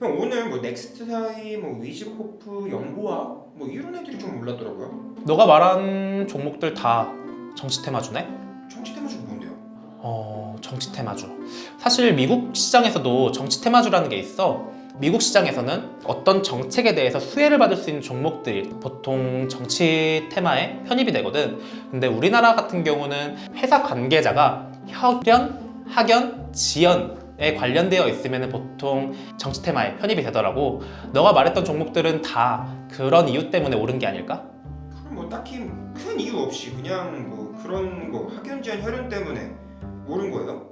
형 오늘 뭐 넥스트사이, 뭐 위즈코프, 연보아 뭐 이런 애들이 좀 올랐더라고요. 너가 말한 종목들 다 정치 테마주네? 정치 테마주가 뭔데요? 정치 테마주. 사실 미국 시장에서도 정치 테마주라는 게 있어. 미국 시장에서는 어떤 정책에 대해서 수혜를 받을 수 있는 종목들이 보통 정치 테마에 편입이 되거든. 근데 우리나라 같은 경우는 회사 관계자가 혈연, 학연, 지연에 관련되어 있으면 보통 정치 테마에 편입이 되더라고. 너가 말했던 종목들은 다 그런 이유 때문에 오른 게 아닐까? 그럼 뭐 딱히 큰 이유 없이 그냥 뭐 그런 거 학연지연 혈연 때문에 오른 거예요?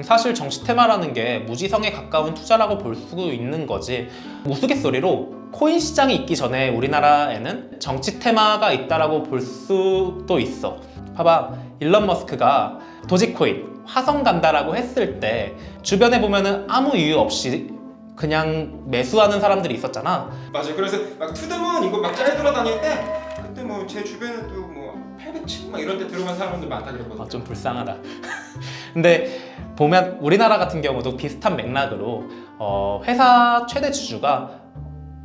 사실 정치 테마라는 게 무지성에 가까운 투자라고 볼 수 있는 거지. 우스갯소리로 코인 시장이 있기 전에 우리나라에는 정치 테마가 있다라고 볼 수도 있어. 봐봐, 일론 머스크가 도지코인 화성 간다라고 했을 때 주변에 보면은 아무 이유 없이 그냥 매수하는 사람들이 있었잖아. 맞아요. 그래서 막 투드문 이거 막 짤 돌아다닐 때 그때 뭐 제 주변에도 뭐 800층 막 이런 데 들어간 사람들 많다 그랬거든요. 좀 불쌍하다. 근데 보면 우리나라 같은 경우도 비슷한 맥락으로 회사 최대 주주가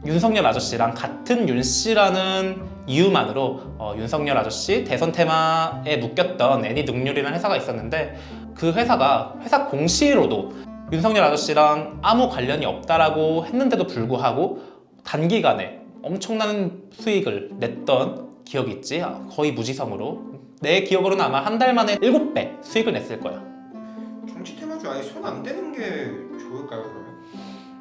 윤석열 아저씨랑 같은 윤 씨라는 이유만으로 윤석열 아저씨 대선 테마에 묶였던 애니능률이라는 회사가 있었는데 그 회사가 회사 공시로도 윤석열 아저씨랑 아무 관련이 없다라고 했는데도 불구하고 단기간에 엄청난 수익을 냈던 기억이 있지. 거의 무지성으로. 내 기억으로는 아마 한 달 만에 7배 수익을 냈을 거야. 정치 테마주 아예 손 안 대는 게 좋을까요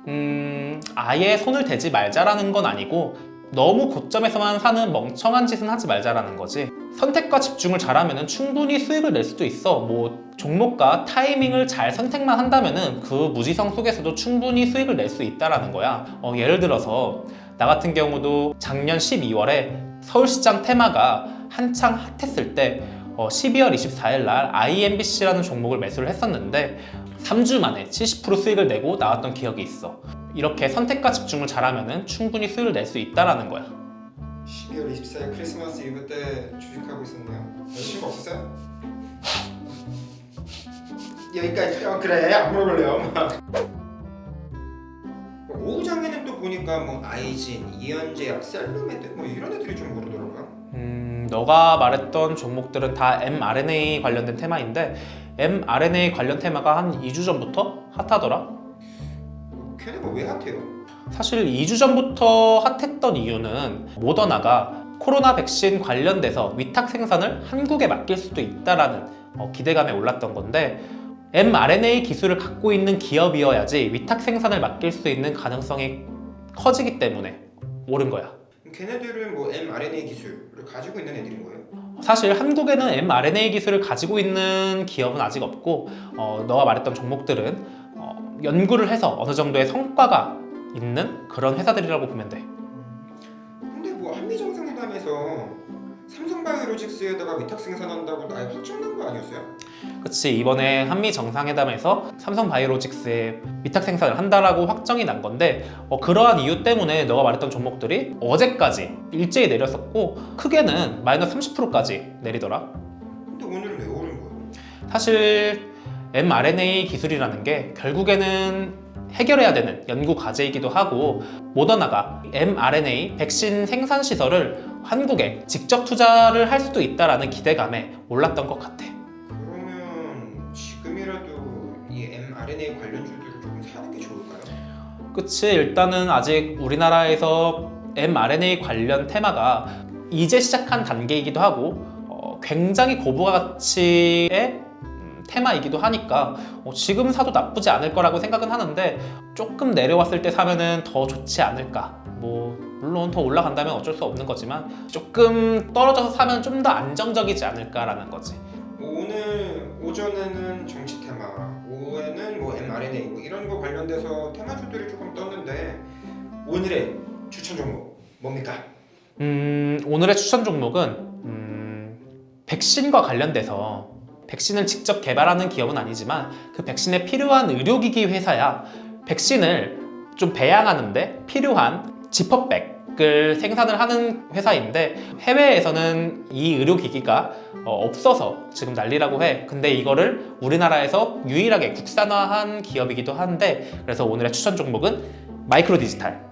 그러면? 아예 손을 대지 말자라는 건 아니고 너무 고점에서만 사는 멍청한 짓은 하지 말자라는 거지. 선택과 집중을 잘하면 충분히 수익을 낼 수도 있어. 뭐 종목과 타이밍을 잘 선택만 한다면 그 무지성 속에서도 충분히 수익을 낼 수 있다라는 거야. 예를 들어서 나 같은 경우도 작년 12월에 서울시장 테마가 한창 핫했을 때 12월 24일 날 IMBC라는 종목을 매수를 했었는데 3주 만에 70% 수익을 내고 나왔던 기억이 있어. 이렇게 선택과 집중을 잘하면 충분히 수익을 낼 수 있다라는 거야. 12월 24일 크리스마스 이브 때 주식하고 있었네요. 여자친구 없었어요? 여기까지. 그래 안 물어볼래요. 오후장에는 또 보니까 뭐 아이진, 이현제약, 셀루메드 뭐 이런 애들이 좀 오르더라고요. 너가 말했던 종목들은 다 mRNA 관련된 테마인데 mRNA 관련 테마가 한 2주 전부터 핫하더라. 걔네가 왜 핫해요? 사실 2주 전부터 핫했던 이유는 모더나가 코로나 백신 관련돼서 위탁 생산을 한국에 맡길 수도 있다라는 기대감에 올랐던 건데 mRNA 기술을 갖고 있는 기업이어야지 위탁 생산을 맡길 수 있는 가능성이 커지기 때문에 오른 거야. 걔네들은 뭐 mRNA 기술을 가지고 있는 애들인 거예요? 사실 한국에는 mRNA 기술을 가지고 있는 기업은 아직 없고 너가 말했던 종목들은 연구를 해서 어느 정도의 성과가 있는 그런 회사들이라고 보면 돼. 근데 뭐 한미 정상회담에서 삼성바이오로직스에다가 위탁 생산한다고 아예 확정난 거 아니었어요? 그치, 이번에 한미 정상회담에서 삼성바이오로직스에 위탁 생산을 한다라고 확정이 난 건데 그러한 이유 때문에 너가 말했던 종목들이 어제까지 일제히 내렸었고 크게는 마이너스 30%까지 내리더라. 근데 오늘은 왜 오른 거예요? 사실 mRNA 기술이라는 게 결국에는 해결해야 되는 연구 과제이기도 하고 모더나가 mRNA 백신 생산 시설을 한국에 직접 투자를 할 수도 있다라는 기대감에 올랐던 것 같아. 그러면 지금이라도 이 mRNA 관련주들을 조금 사는 게 좋을까요? 그치, 일단은 아직 우리나라에서 mRNA 관련 테마가 이제 시작한 단계이기도 하고 굉장히 고부가 가치의 테마이기도 하니까 지금 사도 나쁘지 않을 거라고 생각은 하는데 조금 내려왔을 때 사면은 더 좋지 않을까. 뭐 물론 더 올라간다면 어쩔 수 없는 거지만 조금 떨어져서 사면 좀 더 안정적이지 않을까라는 거지. 오늘 오전에는 정치 테마, 오후에는 뭐 mRNA 뭐 이런 거 관련돼서 테마주들이 조금 떴는데 오늘의 추천 종목 뭡니까? 오늘의 추천 종목은 백신과 관련돼서 백신을 직접 개발하는 기업은 아니지만 그 백신에 필요한 의료기기 회사야. 백신을 좀 배양하는데 필요한 지퍼백을 생산을 하는 회사인데 해외에서는 이 의료기기가 없어서 지금 난리라고 해. 근데 이거를 우리나라에서 유일하게 국산화한 기업이기도 한데 그래서 오늘의 추천 종목은 마이크로 디지털.